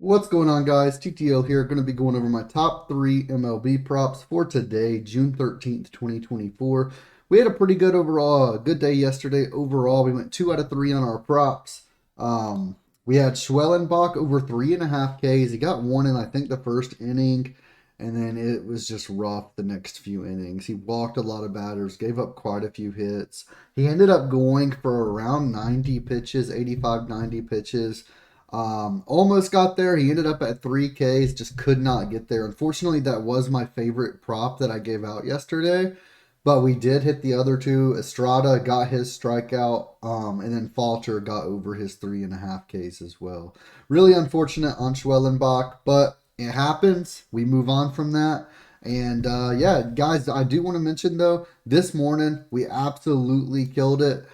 What's going on, guys? TTL here. Going to be going over my top 3 MLB props for today, June 13th, 2024. We had a pretty good overall, good day yesterday. Overall, we went 2 out of 3 on our props. We had Schwellenbach over 3.5 Ks. He got one in, I think, the first inning, and then it was just rough the next few innings. He walked a lot of batters, gave up quite a few hits. He ended up going for around 90 pitches, 85, 90 pitches. Almost got there. He ended up at 3Ks, just could not get there. Unfortunately, that was my favorite prop that I gave out yesterday, but we did hit the other two. Estrada got his strikeout, and then Falter got over his 3.5Ks as well. Really unfortunate on Schwellenbach, but it happens. We move on from that. And yeah, guys, I do want to mention though, this morning we absolutely killed it.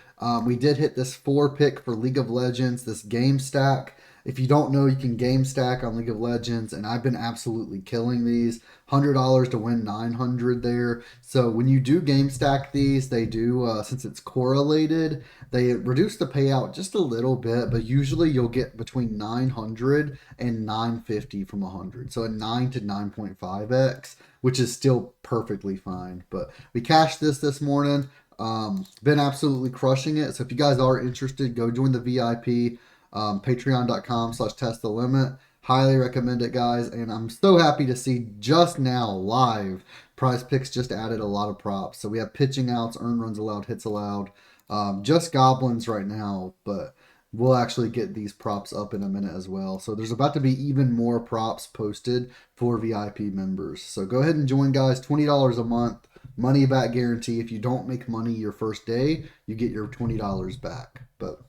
We did hit this 4-pick for League of Legends, this game stack. If you don't know, you can game stack on League of Legends, and I've been absolutely killing these. $100 to win 900 there. So when you do game stack these, they do, since it's correlated, they reduce the payout just a little bit, but usually you'll get between 900 and 950 from 100. So a 9 to 9.5x, which is still perfectly fine. But we cashed this morning. Been absolutely crushing it. So if you guys are interested, go join the VIP. Patreon.com/test the limit. Highly recommend it, guys. And I'm so happy to see just now live Prizepicks just added a lot of props. So we have pitching outs, earned runs allowed, hits allowed. Just goblins right now, but we'll actually get these props up in a minute as well. So there's about to be even more props posted for VIP members. So go ahead and join, guys. $20 a month. Money back guarantee. If you don't make money your first day, you get your $20 back. But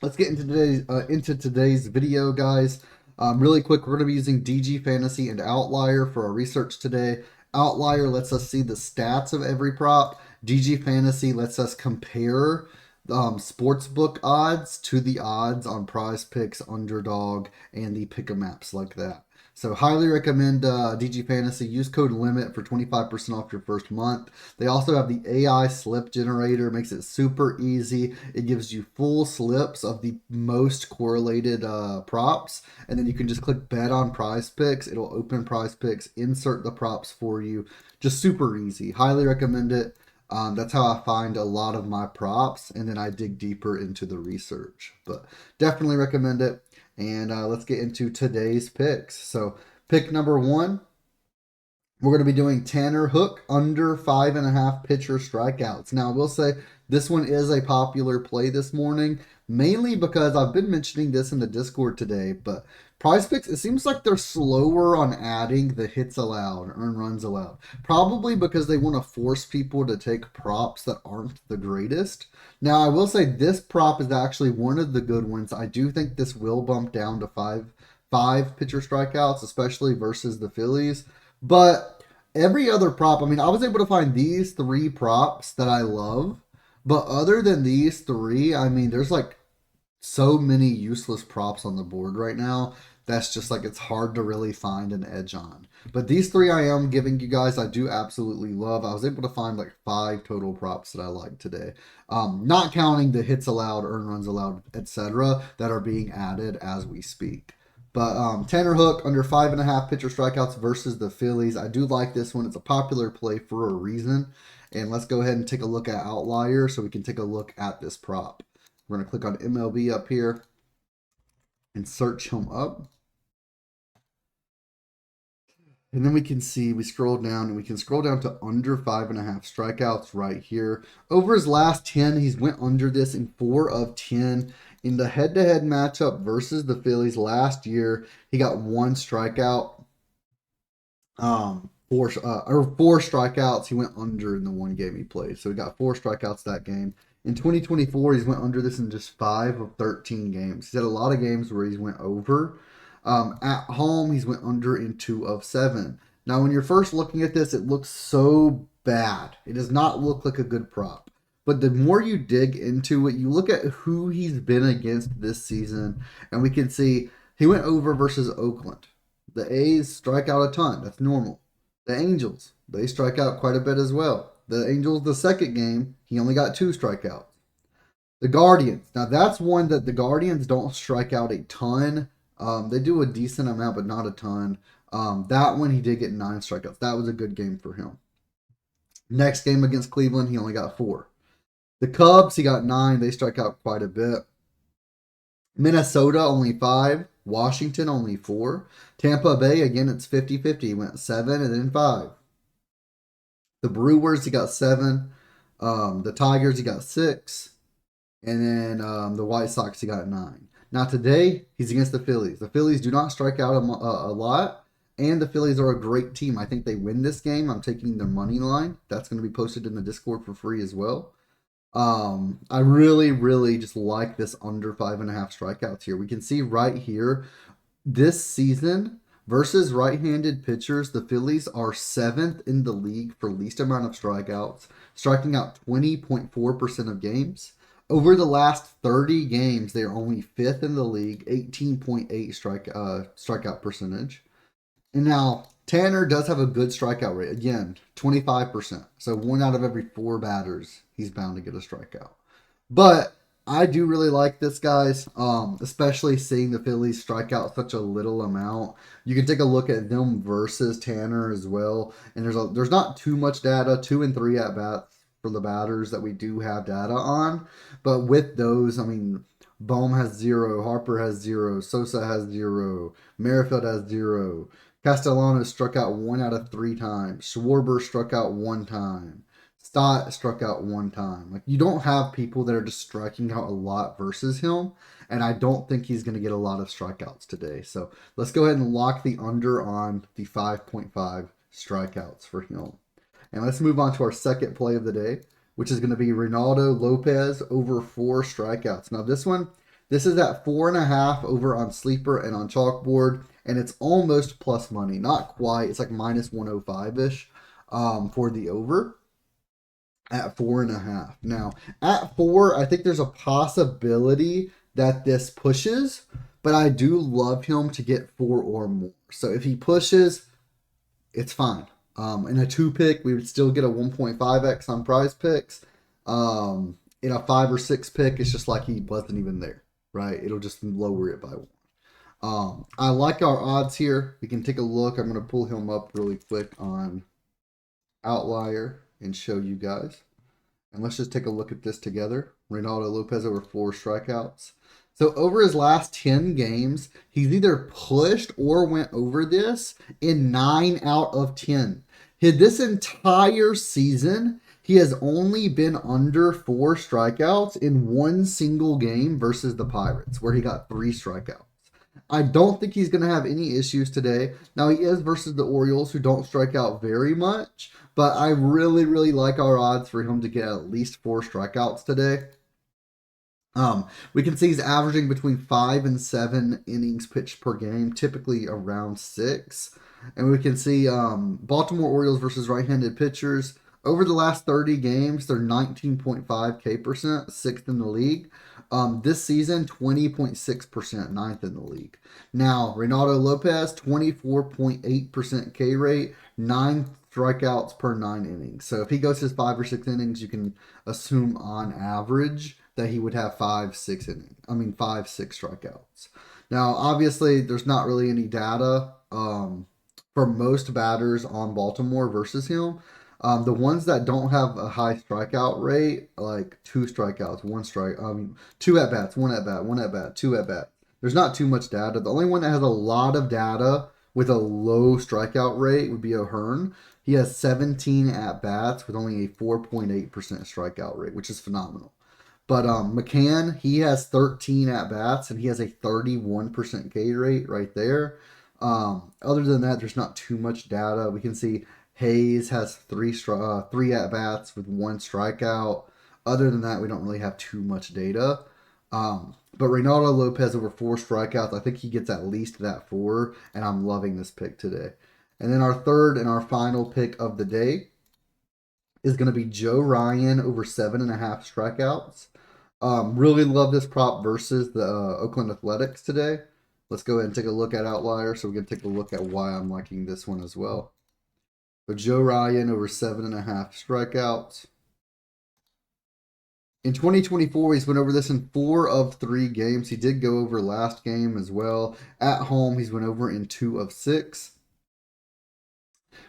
let's get into today's video, guys. Really quick, we're going to be using DG Fantasy and Outlier for our research today. Outlier lets us see the stats of every prop. DG Fantasy lets us compare sportsbook odds to the odds on Prizepicks, UnderDog, and the pick-em apps like that. So highly recommend DG Fantasy. Use code LIMIT for 25% off your first month. They also have the AI slip generator. Makes it super easy. It gives you full slips of the most correlated props. And then you can just click bet on Prizepicks. It'll open Prizepicks, insert the props for you. Just super easy. Highly recommend it. That's how I find a lot of my props. And then I dig deeper into the research. But definitely recommend it. And let's get into today's picks. So pick number 1, we're going to be doing Tanner Houck under 5.5 pitcher strikeouts. Now, I will say this one is a popular play this morning, mainly because I've been mentioning this in the Discord today, but Prizepicks, it seems like they're slower on adding the hits allowed, earned runs allowed. Probably because they want to force people to take props that aren't the greatest. Now, I will say this prop is actually one of the good ones. I do think this will bump down to five pitcher strikeouts, especially versus the Phillies. But every other prop, I mean, I was able to find these 3 props that I love. But other than these 3, I mean, there's like so many useless props on the board right now. That's just like it's hard to really find an edge on. But these 3 I am giving you guys, I do absolutely love. I was able to find like 5 total props that I like today. Not counting the hits allowed, earned runs allowed, etc. that are being added as we speak. But Tanner Houck under 5.5 pitcher strikeouts versus the Phillies. I do like this one. It's a popular play for a reason. And let's go ahead and take a look at Outlier so we can take a look at this prop. We're going to click on MLB up here and search him up. And then we can see, we scroll down and we can scroll down to under 5.5 strikeouts right here. Over his last 10, he's went under this in 4 of 10. In the head-to-head matchup versus the Phillies last year, he got 1 strikeout. 4 strikeouts. He went under in the 1 game he played. So he got 4 strikeouts that game. In 2024, he's went under this in just 5 of 13 games. He's had a lot of games where he's went over. At home, he's went under in 2 of 7. Now, when you're first looking at this, it looks so bad. It does not look like a good prop. But the more you dig into it, you look at who he's been against this season, and we can see he went over versus Oakland. The A's strike out a ton. That's normal. The Angels, they strike out quite a bit as well. The Angels, the second game, he only got 2 strikeouts. The Guardians. Now, that's one that the Guardians don't strike out a ton They do a decent amount, but not a ton. That one he did get 9 strikeouts. That was a good game for him. Next game against Cleveland, he only got 4. The Cubs, he got 9. They strike out quite a bit. Minnesota, only 5. Washington, only 4. Tampa Bay, again, it's 50-50. He went 7 and then 5. The Brewers, he got 7. The Tigers, he got 6. And then the White Sox, he got 9. Now today, he's against the Phillies. The Phillies do not strike out a lot, and the Phillies are a great team. I think they win this game. I'm taking their money line. That's going to be posted in the Discord for free as well. I really, really just like this under 5.5 strikeouts here. We can see right here, this season versus right-handed pitchers, the Phillies are 7th in the league for least amount of strikeouts, striking out 20.4% of games. Over the last 30 games, they're only 5th in the league, 18.8 strikeout percentage. And now Tanner does have a good strikeout rate. Again, 25%. So 1 out of every 4 batters, he's bound to get a strikeout. But I do really like this, guys, especially seeing the Phillies strike out such a little amount. You can take a look at them versus Tanner as well. And there's not too much data, 2 and 3 at bats for the batters that we do have data on. But with those, I mean, Bohm has 0, Harper has 0, Sosa has 0, Merrifield has 0. Castellanos struck out 1 out of 3 times. Schwarber struck out 1 time. Stott struck out 1 time. Like, you don't have people that are just striking out a lot versus him, and I don't think he's going to get a lot of strikeouts today. So let's go ahead and lock the under on the 5.5 strikeouts for him. And let's move on to our second play of the day, which is going to be Ronaldo Lopez over 4 strikeouts. Now this is at 4.5 over on Sleeper and on Chalkboard, and it's almost plus money. Not quite. It's like minus 105-ish for the over at 4.5. Now, at 4, I think there's a possibility that this pushes, but I do love him to get 4 or more. So if he pushes, it's fine. In a 2-pick, we would still get a 1.5x on Prizepicks. In a 5 or 6 pick, it's just like he wasn't even there, right? It'll just lower it by 1. I like our odds here. We can take a look. I'm going to pull him up really quick on Outlier and show you guys. And let's just take a look at this together. Ronaldo Lopez over 4 strikeouts. So over his last 10 games, he's either pushed or went over this in 9 out of 10. This entire season, he has only been under 4 strikeouts in 1 single game versus the Pirates, where he got 3 strikeouts. I don't think he's going to have any issues today. Now, he is versus the Orioles, who don't strike out very much, but I really, really like our odds for him to get at least 4 strikeouts today. We can see he's averaging between 5 and 7 innings pitched per game, typically around 6. And we can see Baltimore Orioles versus right-handed pitchers. Over the last 30 games, they're 19.5 K%, 6th in the league. This season, 20.6%, 9th in the league. Now, Ronaldo Lopez, 24.8% K rate, 9 strikeouts per 9 innings. So if he goes his 5 or 6 innings, you can assume on average that he would have 5, 6 strikeouts. Now, obviously, there's not really any data for most batters on Baltimore versus him. The ones that don't have a high strikeout rate, like 2 strikeouts, 1 strike, 2 at bats, 1 at bat, 1 at bat, 2 at bat. There's not too much data. The only one that has a lot of data with a low strikeout rate would be O'Hearn. He has 17 at bats with only a 4.8% strikeout rate, which is phenomenal. But McCann, he has 13 at bats and he has a 31% K rate right there. Other than that, there's not too much data. We can see Hayes has 3 at bats with 1 strikeout. Other than that, we don't really have too much data. But Ronaldo Lopez over 4 strikeouts, I think he gets at least that 4, and I'm loving this pick today. And then our third and our final pick of the day is going to be Joe Ryan over 7.5 strikeouts. Really love this prop versus the Oakland Athletics today. Let's go ahead and take a look at Outlier so we can take a look at why I'm liking this one as well. So Joe Ryan over 7.5 strikeouts. In 2024, he's went over this in 4 of 3 games. He did go over last game as well. At home, he's went over in 2 of 6.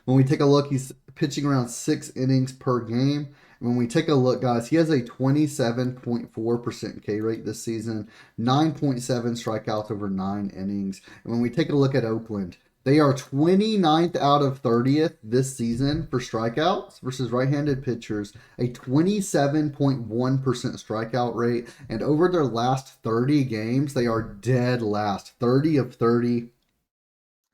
When we take a look, he's pitching around 6 innings per game. When we take a look, guys, he has a 27.4% K rate this season, 9.7 strikeouts over 9 innings. And when we take a look at Oakland, they are 29th out of 30th this season for strikeouts versus right-handed pitchers, a 27.1% strikeout rate. And over their last 30 games, they are dead last, 30 of 30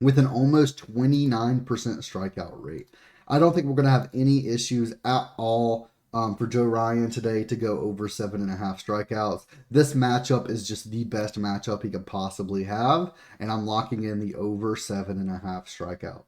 with an almost 29% strikeout rate. I don't think we're going to have any issues at all for Joe Ryan today to go over 7.5 strikeouts. This matchup is just the best matchup he could possibly have, and I'm locking in the over 7.5 strikeouts.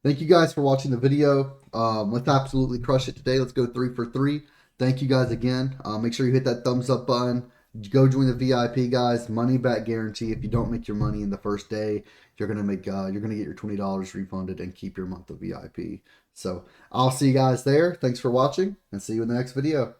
Thank you guys for watching the video. Let's absolutely crush it today. Let's go 3 for 3. Thank you guys again. Make sure you hit that thumbs up button. Go join the VIP, guys. Money back guarantee. If you don't make your money in the first day, you're gonna get your $20 refunded and keep your month of VIP. So I'll see you guys there. Thanks for watching, and see you in the next video.